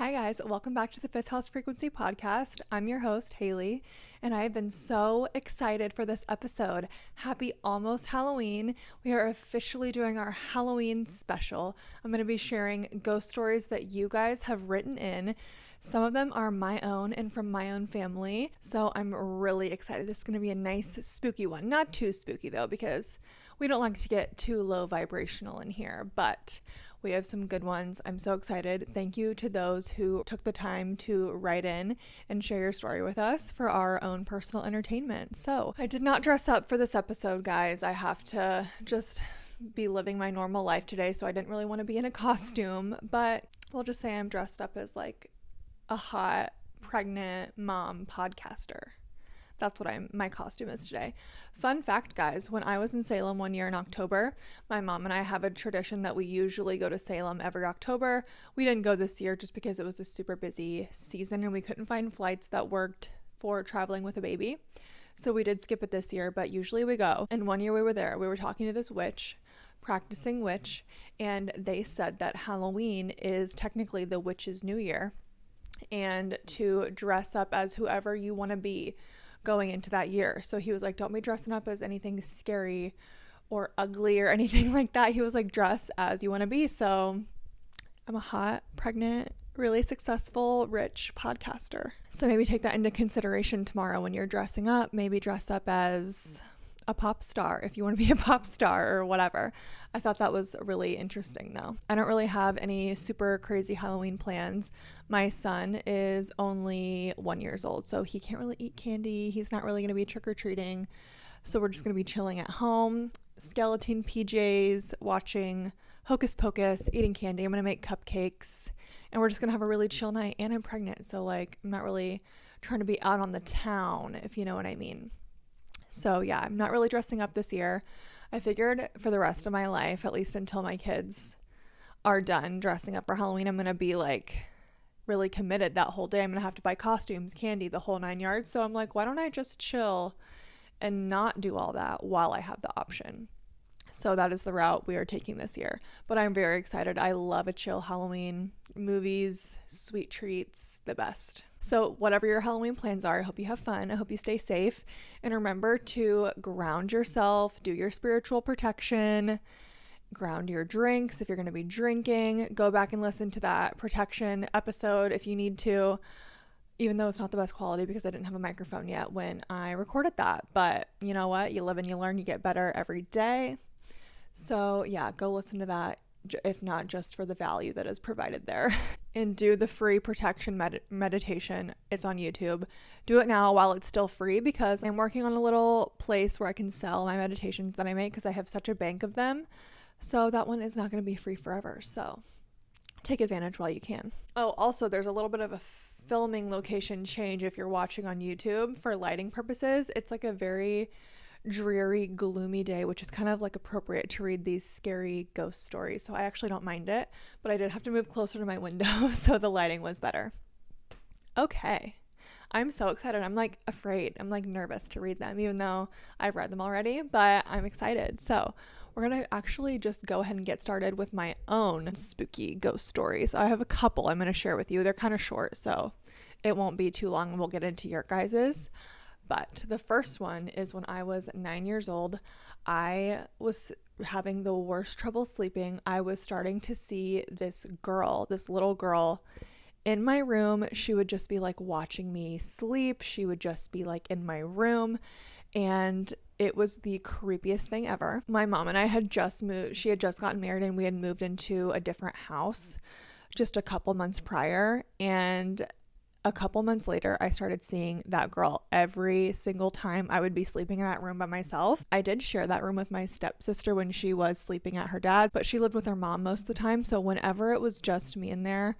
Hi guys, welcome back to the Fifth House Frequency podcast. I'm your host, Haley, and I have been so excited for this episode. Happy almost Halloween. We are officially doing our Halloween special. I'm going to be sharing ghost stories that you guys have written in. Some of them are my own and from my own family, so I'm really excited. This is going to be a nice spooky one. Not too spooky though, because we don't like to get too low vibrational in here, but we have some good ones. I'm so excited. Thank you to those who took the time to write in and share your story with us for our own personal entertainment. So I did not dress up for this episode, guys. I have to just be living my normal life today, so I didn't really want to be in a costume, but we'll just say I'm dressed up as like a hot pregnant mom podcaster. That's what my costume is today. Fun fact, guys, when I was in Salem one year in October, my mom and I have a tradition that we usually go to Salem every October. We didn't go this year just because it was a super busy season and we couldn't find flights that worked for traveling with a baby. So we did skip it this year, but usually we go. And one year we were there. We were talking to this witch, practicing witch, and they said that Halloween is technically the witch's new year and to dress up as whoever you want to be going into that year. So he was like, don't be dressing up as anything scary or ugly or anything like that. He was like, dress as you want to be. So I'm a hot, pregnant, really successful, rich podcaster. So maybe take that into consideration tomorrow when you're dressing up. Maybe dress up as a pop star if you want to be a pop star or whatever. I thought that was really interesting though. I don't really have any super crazy Halloween plans. My son is only 1 year old, so he can't really eat candy. He's not really going to be trick-or-treating. So we're just going to be chilling at home, skeleton PJs, watching Hocus Pocus, eating candy. I'm going to make cupcakes, and we're just going to have a really chill night. And I'm pregnant, so like I'm not really trying to be out on the town, if you know what I mean. So yeah, I'm not really dressing up this year. I figured for the rest of my life, at least until my kids are done dressing up for Halloween, I'm going to be like really committed that whole day. I'm going to have to buy costumes, candy, the whole 9 yards. So I'm like, why don't I just chill and not do all that while I have the option? So that is the route we are taking this year. But I'm very excited. I love a chill Halloween. Movies, sweet treats, the best. So whatever your Halloween plans are, I hope you have fun. I hope you stay safe. And remember to ground yourself, do your spiritual protection, ground your drinks. If you're going to be drinking, go back and listen to that protection episode if you need to, even though it's not the best quality because I didn't have a microphone yet when I recorded that. But you know what? You live and you learn. You get better every day. So yeah, go listen to that, if not just for the value that is provided there. And do the free protection meditation. It's on YouTube. Do it now while it's still free because I'm working on a little place where I can sell my meditations that I make because I have such a bank of them. So that one is not going to be free forever. So take advantage while you can. Oh, also there's a little bit of a filming location change if you're watching on YouTube for lighting purposes. It's like a very dreary, gloomy day, which is kind of like appropriate to read these scary ghost stories. So I actually don't mind it, but I did have to move closer to my window so the lighting was better. Okay. I'm so excited. I'm like afraid. I'm like nervous to read them, even though I've read them already, but I'm excited. So we're going to actually just go ahead and get started with my own spooky ghost stories. I have a couple I'm going to share with you. They're kind of short, so it won't be too long and we'll get into your guys's. But the first one is when I was 9 years old. I was having the worst trouble sleeping. I was starting to see this little girl in my room. She would just be like watching me sleep. She would just be like in my room. And it was the creepiest thing ever. My mom and I had just moved. She had just gotten married and we had moved into a different house just a couple months prior. And a couple months later, I started seeing that girl every single time I would be sleeping in that room by myself. I did share that room with my stepsister when she was sleeping at her dad, but she lived with her mom most of the time. So whenever it was just me in there,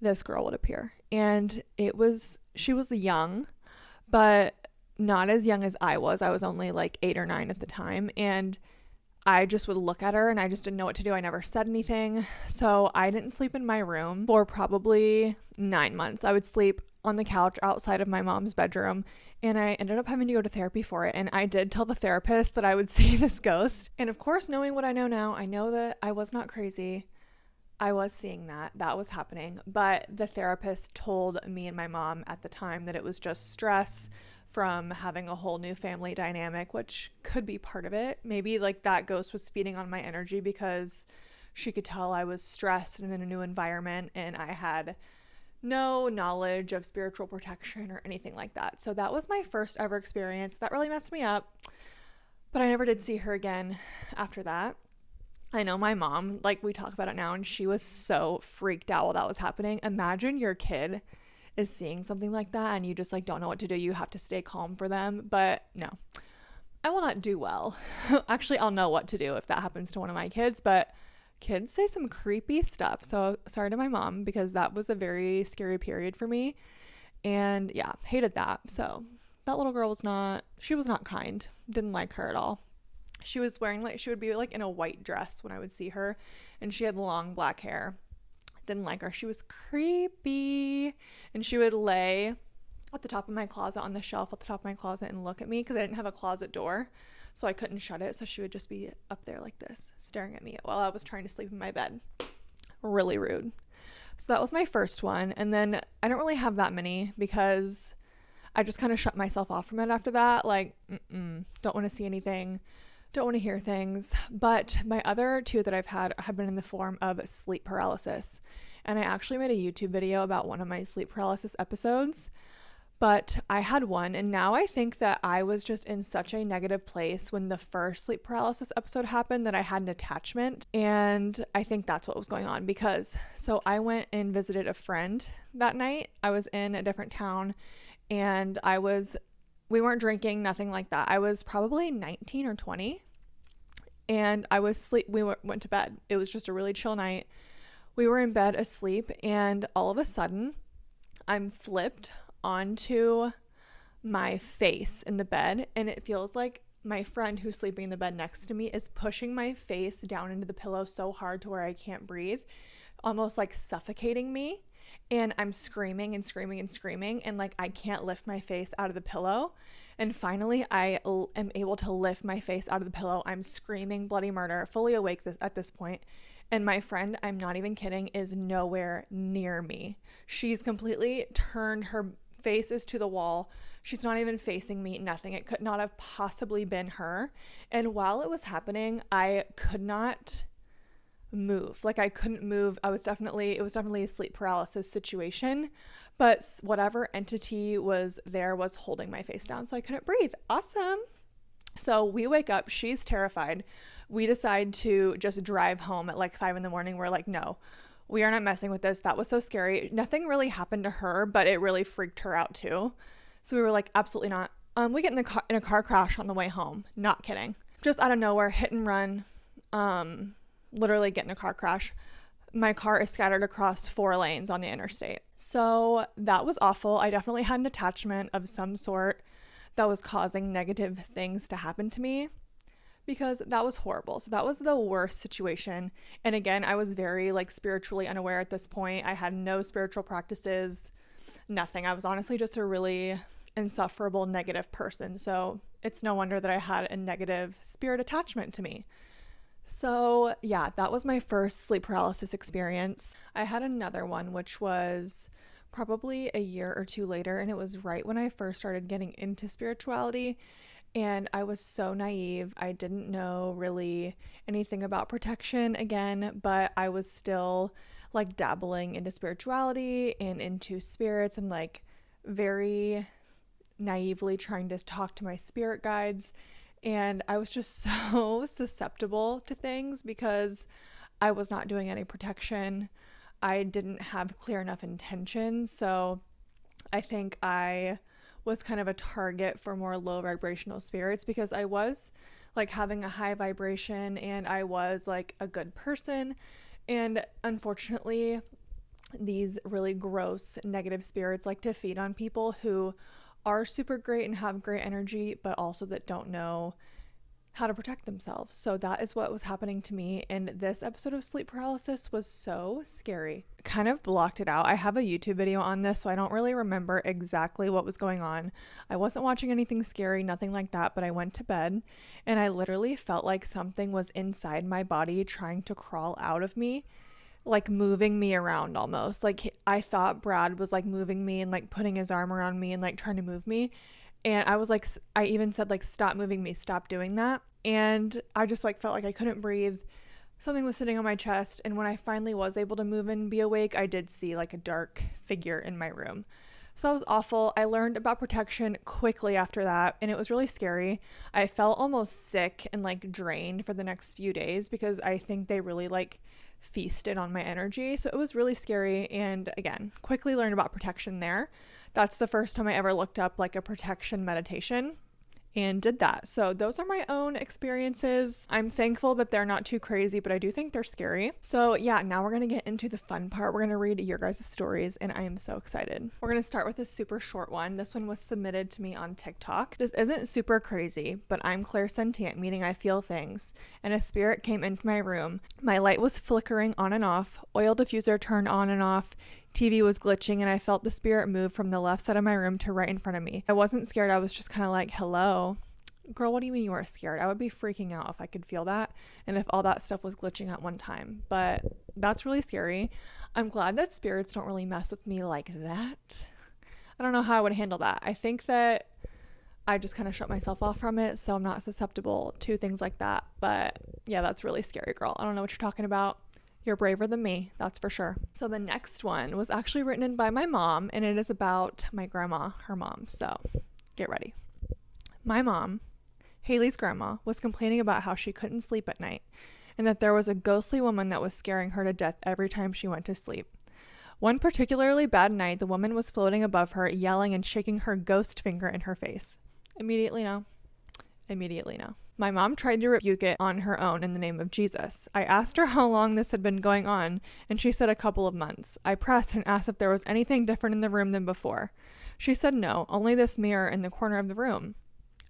this girl would appear. And she was young, but not as young as I was. I was only like 8 or 9 at the time. And I just would look at her and I just didn't know what to do. I never said anything. So I didn't sleep in my room for probably 9 months. I would sleep on the couch outside of my mom's bedroom, and I ended up having to go to therapy for it. And I did tell the therapist that I would see this ghost. And of course, knowing what I know now, I know that I was not crazy. I was seeing that was happening, but the therapist told me and my mom at the time that it was just stress from having a whole new family dynamic, which could be part of it. Maybe like that ghost was feeding on my energy because she could tell I was stressed and in a new environment and I had no knowledge of spiritual protection or anything like that. So that was my first ever experience. That really messed me up, but I never did see her again after that. I know my mom, like we talk about it now, and she was so freaked out while that was happening. Imagine your kid is seeing something like that and you just like don't know what to do. You have to stay calm for them. But no, I will not do well. Actually, I'll know what to do if that happens to one of my kids, but kids say some creepy stuff. So sorry to my mom because that was a very scary period for me. And yeah, hated that. So that little girl was not kind. Didn't like her at all. She was wearing she would be like in a white dress when I would see her, and she had long black hair. Didn't like her. She was creepy, and she would lay at the top of my closet, on the shelf at the top of my closet, and look at me because I didn't have a closet door, so I couldn't shut it. So she would just be up there like this, staring at me while I was trying to sleep in my bed. Really rude. So that was my first one, and then I don't really have that many because I just kind of shut myself off from it after that. Like, don't want to see anything. Don't want to hear things. But my other two that I've had have been in the form of sleep paralysis. And I actually made a YouTube video about one of my sleep paralysis episodes. But I had one, and now I think that I was just in such a negative place when the first sleep paralysis episode happened that I had an attachment. And I think that's what was going on because so I went and visited a friend that night. I was in a different town and we weren't drinking, nothing like that. I was probably 19 or 20 and I was asleep. We went to bed. It was just a really chill night. We were in bed asleep and all of a sudden I'm flipped onto my face in the bed and it feels like my friend who's sleeping in the bed next to me is pushing my face down into the pillow so hard to where I can't breathe, almost like suffocating me. And I'm screaming and screaming and screaming and like I can't lift my face out of the pillow. And finally I am able to lift my face out of the pillow. I'm screaming bloody murder, fully awake at this point. And my friend, I'm not even kidding, is nowhere near me. She's completely turned her faces to the wall. She's not even facing me, nothing. It could not have possibly been her. And while it was happening, I could not move. Like I couldn't move. It was definitely a sleep paralysis situation, but whatever entity was there was holding my face down so I couldn't breathe. Awesome. So we wake up, she's terrified. We decide to just drive home at like 5 a.m. We're like, no, we are not messing with this. That was so scary. Nothing really happened to her, but it really freaked her out too. So we were like, absolutely not. We get in a car crash on the way home. Not kidding. Just out of nowhere, hit and run. Literally get in a car crash. My car is scattered across 4 lanes on the interstate. So that was awful. I definitely had an attachment of some sort that was causing negative things to happen to me because that was horrible. So that was the worst situation. And again, I was very like spiritually unaware at this point. I had no spiritual practices, nothing. I was honestly just a really insufferable negative person. So it's no wonder that I had a negative spirit attachment to me. So yeah, that was my first sleep paralysis experience. I had another one, which was probably a year or 2 later, and it was right when I first started getting into spirituality, and I was so naive. I didn't know really anything about protection again, but I was still like dabbling into spirituality and into spirits and like very naively trying to talk to my spirit guides. And I was just so susceptible to things because I was not doing any protection. I didn't have clear enough intentions. So I think I was kind of a target for more low vibrational spirits because I was like having a high vibration and I was like a good person. And unfortunately, these really gross negative spirits like to feed on people who are super great and have great energy, but also that don't know how to protect themselves. So that is what was happening to me. And this episode of sleep paralysis was so scary. Kind of blocked it out. I have a YouTube video on this, so I don't really remember exactly what was going on. I wasn't watching anything scary, nothing like that, but I went to bed and I literally felt like something was inside my body trying to crawl out of me. like moving me around almost. Like I thought Brad was like moving me and like putting his arm around me and like trying to move me. And I was like, I even said like, stop moving me, stop doing that. And I just like felt like I couldn't breathe. Something was sitting on my chest. And when I finally was able to move and be awake, I did see like a dark figure in my room. So that was awful. I learned about protection quickly after that, and it was really scary. I felt almost sick and like drained for the next few days because I think they really like feasted on my energy. So it was really scary. And again, quickly learned about protection there. That's the first time I ever looked up like a protection meditation and did that. So those are my own experiences. I'm thankful that they're not too crazy, but I do think they're scary. So yeah, now we're going to get into the fun part. We're going to read your guys' stories, and I am so excited. We're going to start with a super short one. This one was submitted to me on TikTok. This isn't super crazy, but I'm clairsentient, meaning I feel things, and a spirit came into my room. My light was flickering on and off, oil diffuser turned on and off, TV was glitching, and I felt the spirit move from the left side of my room to right in front of me. I wasn't scared. I was just kind of like, hello. Girl, what do you mean you were scared? I would be freaking out if I could feel that and if all that stuff was glitching at one time. But that's really scary. I'm glad that spirits don't really mess with me like that. I don't know how I would handle that. I think that I just kind of shut myself off from it, so I'm not susceptible to things like that. But yeah, that's really scary, girl. I don't know what you're talking about. You're braver than me, that's for sure. So the next one was actually written in by my mom, and it is about my grandma, her mom. So get ready. My mom, Haley's grandma, was complaining about how she couldn't sleep at night and that there was a ghostly woman that was scaring her to death every time she went to sleep. One particularly bad night, the woman was floating above her, yelling and shaking her ghost finger in her face. Immediately no. Immediately no. My mom tried to rebuke it on her own in the name of Jesus. I asked her how long this had been going on, and she said a couple of months. I pressed and asked if there was anything different in the room than before. She said no, only this mirror in the corner of the room.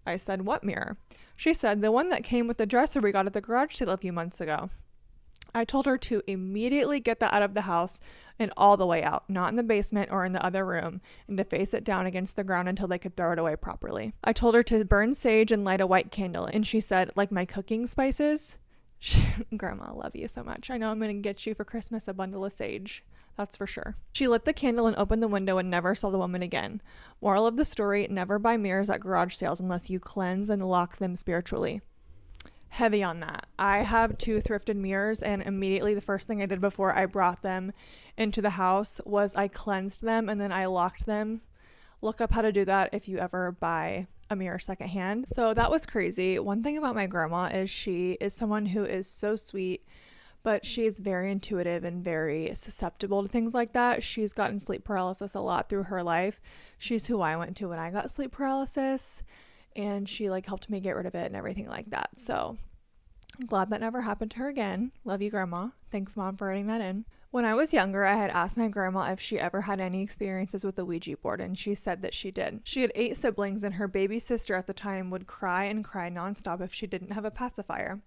I said, what mirror? She said, the one that came with the dresser we got at the garage sale a few months ago. I told her to immediately get that out of the house and all the way out, not in the basement or in the other room, and to face it down against the ground until they could throw it away properly. I told her to burn sage and light a white candle, and she said, like my cooking spices? Grandma, I love you so much. I know I'm going to get you for Christmas a bundle of sage. That's for sure. She lit the candle and opened the window and never saw the woman again. Moral of the story, never buy mirrors at garage sales unless you cleanse and lock them spiritually. Heavy on that. I have 2 thrifted mirrors, and immediately the first thing I did before I brought them into the house was I cleansed them and then I locked them. Look up how to do that if you ever buy a mirror secondhand. So that was crazy. One thing about my grandma is she is someone who is so sweet, but she is very intuitive and very susceptible to things like that. She's gotten sleep paralysis a lot through her life. She's who I went to when I got sleep paralysis, and she like helped me get rid of it and everything like that. So I'm glad that never happened to her again. Love you, Grandma. Thanks, Mom, for writing that in. When I was younger, I had asked my grandma if she ever had any experiences with the Ouija board, and she said that she did. She had 8 siblings, and her baby sister at the time would cry and cry nonstop if she didn't have a pacifier.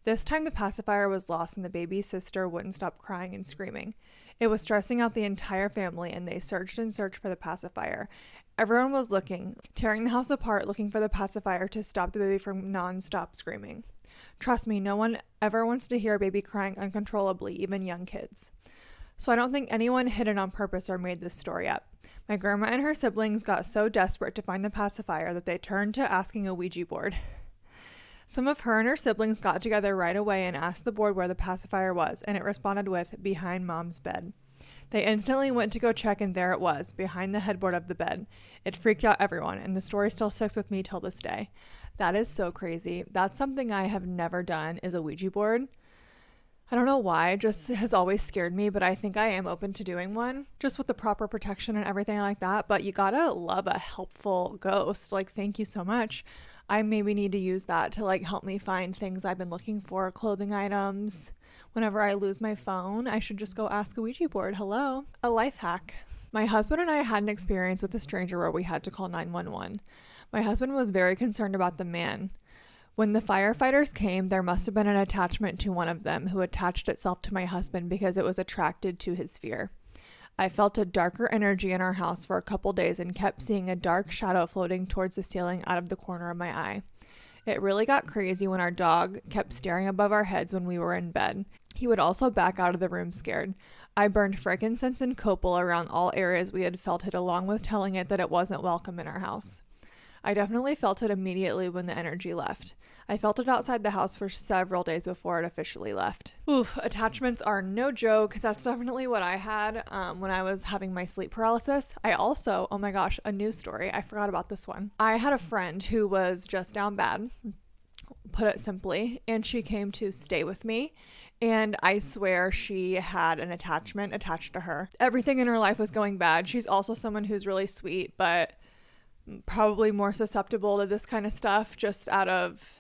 This time the pacifier was lost and the baby sister wouldn't stop crying and screaming. It was stressing out the entire family, and they searched and searched for the pacifier. Everyone was looking, tearing the house apart, looking for the pacifier to stop the baby from non-stop screaming. Trust me, no one ever wants to hear a baby crying uncontrollably, even young kids. So I don't think anyone hid it on purpose or made this story up. My grandma and her siblings got so desperate to find the pacifier that they turned to asking a Ouija board. Some of her and her siblings got together right away and asked the board where the pacifier was, and it responded with, behind Mom's bed. They instantly went to go check, and there it was, behind the headboard of the bed. It freaked out everyone, and the story still sticks with me till this day. That is so crazy. That's something I have never done, is a Ouija board. I don't know why, it just has always scared me, but I think I am open to doing one, just with the proper protection and everything like that. But you gotta love a helpful ghost. Like, thank you so much. I maybe need to use that to like help me find things I've been looking for, clothing items. Whenever I lose my phone, I should just go ask a Ouija board. Hello. A life hack. My husband and I had an experience with a stranger where we had to call 911. My husband was very concerned about the man. When the firefighters came, there must have been an attachment to one of them who attached itself to my husband because it was attracted to his fear. I felt a darker energy in our house for a couple days and kept seeing a dark shadow floating towards the ceiling out of the corner of my eye. It really got crazy when our dog kept staring above our heads when we were in bed. He would also back out of the room scared. I burned frankincense and copal around all areas we had felt it, along with telling it that it wasn't welcome in our house. I definitely felt it immediately when the energy left. I felt it outside the house for several days before it officially left. Oof, attachments are no joke. That's definitely what I had when I was having my sleep paralysis. I also, oh my gosh, a news story. I forgot about this one. I had a friend who was just down bad, put it simply, and she came to stay with me. And I swear she had an attachment attached to her. Everything in her life was going bad. She's also someone who's really sweet, but probably more susceptible to this kind of stuff just out of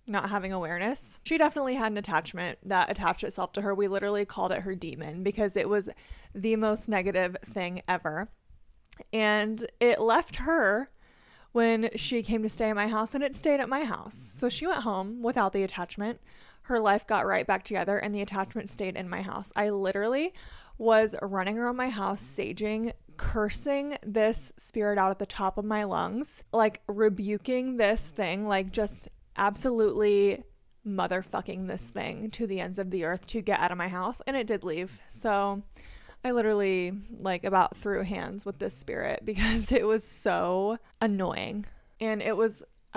not having awareness. She definitely had an attachment that attached itself to her. We literally called it her demon because it was the most negative thing ever. And it left her when she came to stay at my house, and it stayed at my house. So she went home without the attachment. Her life got right back together and the attachment stayed in my house. I literally was running around my house, saging, cursing this spirit out at the top of my lungs, like rebuking this thing, like just absolutely motherfucking this thing to the ends of the earth to get out of my house. And it did leave. So I literally like about threw hands with this spirit because it was so annoying. And I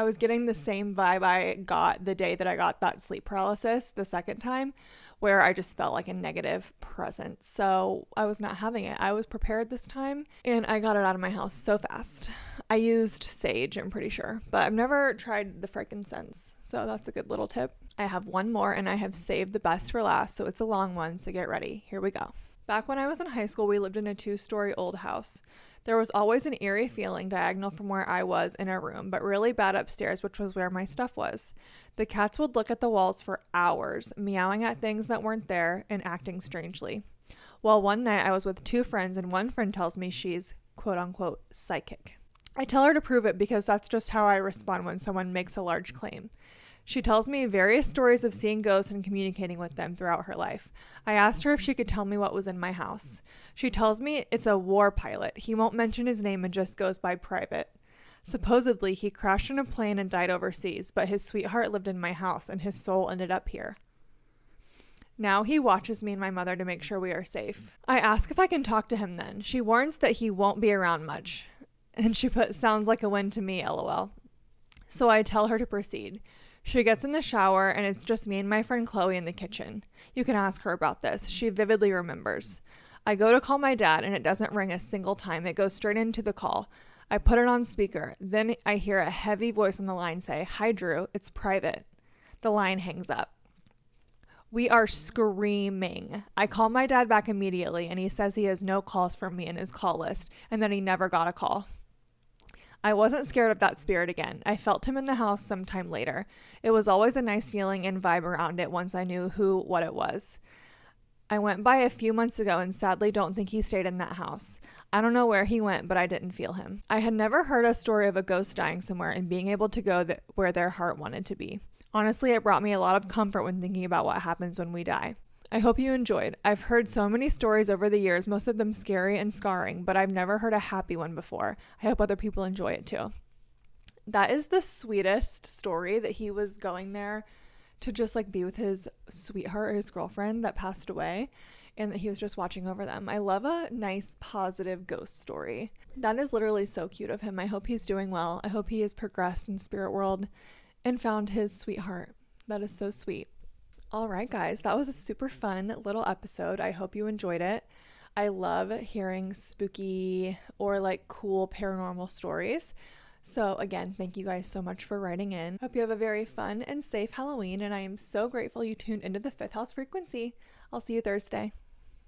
was getting the same vibe I got the day that I got that sleep paralysis the second time, where I just felt like a negative presence. So I was not having it. I was prepared this time and I got it out of my house so fast. I used sage, I'm pretty sure, but I've never tried the frankincense. So that's a good little tip. I have one more and I have saved the best for last. So it's a long one. So get ready. Here we go. Back when I was in high school, we lived in a 2-story old house. There was always an eerie feeling diagonal from where I was in a room, but really bad upstairs, which was where my stuff was. The cats would look at the walls for hours, meowing at things that weren't there and acting strangely. Well, one night I was with 2 friends and one friend tells me she's quote unquote psychic. I tell her to prove it because that's just how I respond when someone makes a large claim. She tells me various stories of seeing ghosts and communicating with them throughout her life. I asked her if she could tell me what was in my house. She tells me it's a war pilot. He won't mention his name and just goes by private. Supposedly, he crashed in a plane and died overseas, but his sweetheart lived in my house and his soul ended up here. Now he watches me and my mother to make sure we are safe. I ask if I can talk to him then. She warns that he won't be around much. And she put, sounds like a win to me, lol. So I tell her to proceed. She gets in the shower and it's just me and my friend Chloe in the kitchen. You can ask her about this. She vividly remembers. I go to call my dad and it doesn't ring a single time. It goes straight into the call. I put it on speaker. Then I hear a heavy voice on the line say, "Hi, Drew, it's private." The line hangs up. We are screaming. I call my dad back immediately and he says he has no calls from me in his call list and that he never got a call. I wasn't scared of that spirit again. I felt him in the house sometime later. It was always a nice feeling and vibe around it once I knew what it was. I went by a few months ago and sadly don't think he stayed in that house. I don't know where he went, but I didn't feel him. I had never heard a story of a ghost dying somewhere and being able to go where their heart wanted to be. Honestly, it brought me a lot of comfort when thinking about what happens when we die. I hope you enjoyed. I've heard so many stories over the years, most of them scary and scarring, but I've never heard a happy one before. I hope other people enjoy it too. That is the sweetest story, that he was going there to just like be with his sweetheart or his girlfriend that passed away and that he was just watching over them. I love a nice, positive ghost story. That is literally so cute of him. I hope he's doing well. I hope he has progressed in spirit world and found his sweetheart. That is so sweet. All right, guys, that was a super fun little episode. I hope you enjoyed it. I love hearing spooky or like cool paranormal stories. So again, thank you guys so much for writing in. Hope you have a very fun and safe Halloween, and I am so grateful you tuned into the 5th House Frequency. I'll see you Thursday.